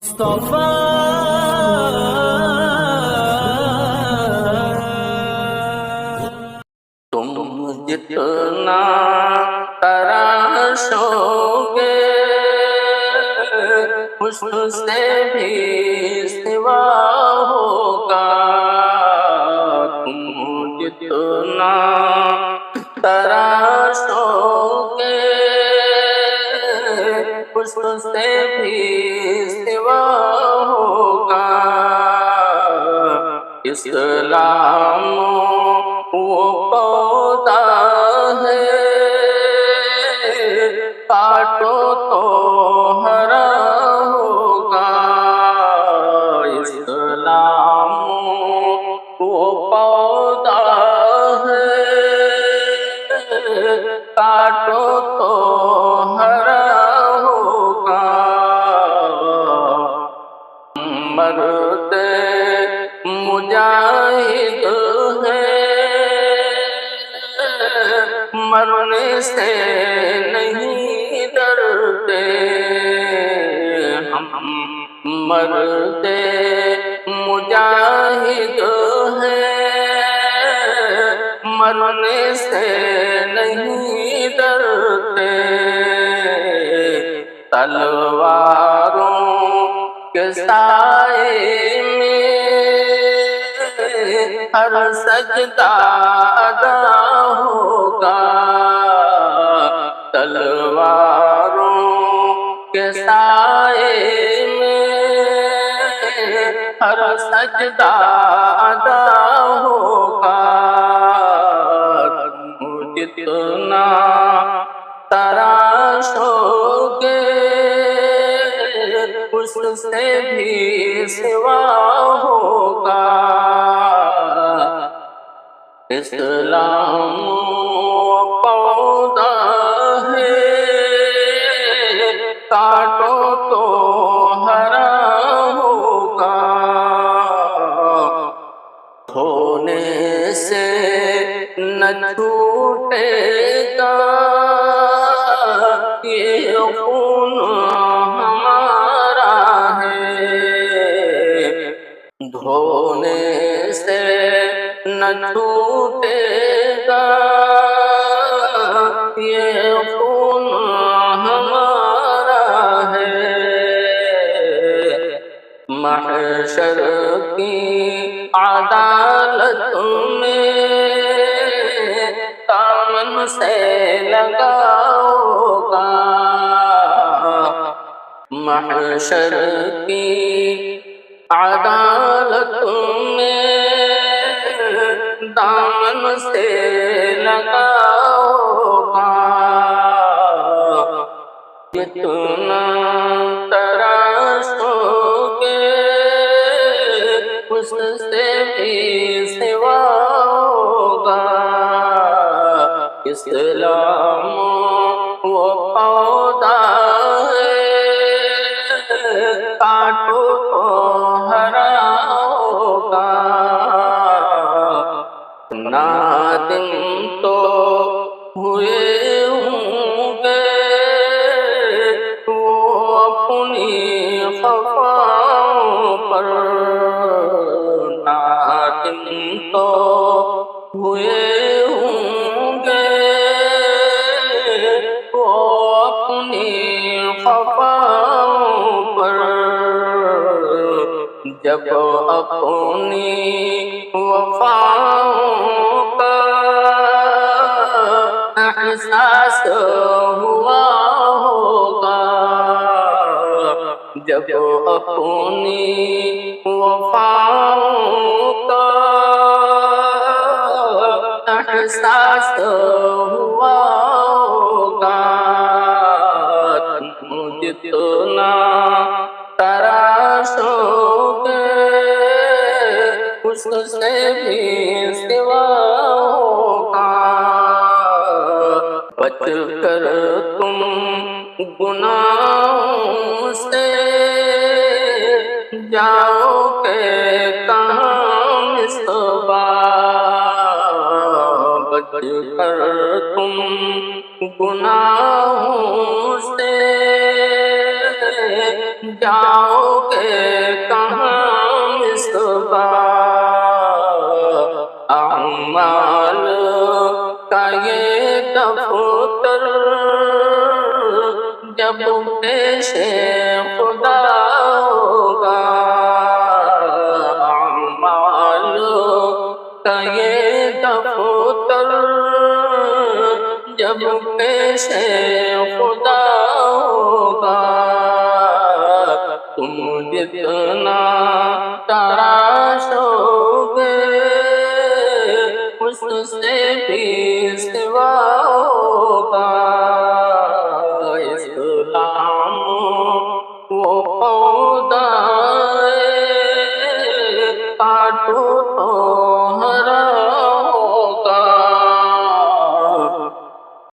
تم جتنا تراشو گے حسن سے بھی سوا ہوگا، تم جتنا تراشو گے حسن سے بھی سوا ہوگا۔ اسلام وہ پودا ہے کاٹو تو ہرا ہوگا، اسلام وہ پودا ہے کاٹو تو ہرا ہوگا۔ مرد مجاہد ہے مرنے سے نہیں ڈرتے، ہم مرد مجاہد ہیں مرنے سے نہیں ڈرتے، تلواروں کے سائے میں ہر سجدہ ادا ہوگا، تلواروں کے سائے میں ہر سجدہ ادا ہوگا۔ جتنا تراشو گے اس سے بھی سوا ہوگا، اسلام پودا ہے کاٹو تو ہرا ہوگا، دھونے سے نہ چھوٹے گا یہ خون ہمارا ہے، دھونے سے نہ چھوٹے گا یہ خون ہمارا ہے، محشر کی عدالت میں دامن سے لگاؤ گا، محشر کی عدالت میں دامن سے لگاؤ گا، جتنا تراشو گے اس سے بھی سوا ہوگا، اسلام وہ پودا ہے کاٹو تو ہرا ہوگا، نادم تو ہوئے ہوں گے وہ اپنی خفاؤں پر، نادم تو ہوئے ہوں گے وہ اپنی خفاؤں پر، جب اپنی وفاؤں کا احساس ہوا ہوگا، جب اپنی وفاؤں کا احساس ہوا ہوگا، تم جتنا تراشو گے اس سے بھی سوا ہوگا، بچ کر تم گناہوں سے جاؤ گے کہاں مصباح، بچ کر تم گناہوں سے جاؤ گے کہاں مصباح، اعمال کا یہ دفتر جب پیش خدا ہوگا، اعمال کا یہ دفتر جب پیش خدا ہوگا، تم جتنا تراشو گے اس سے بھی سوا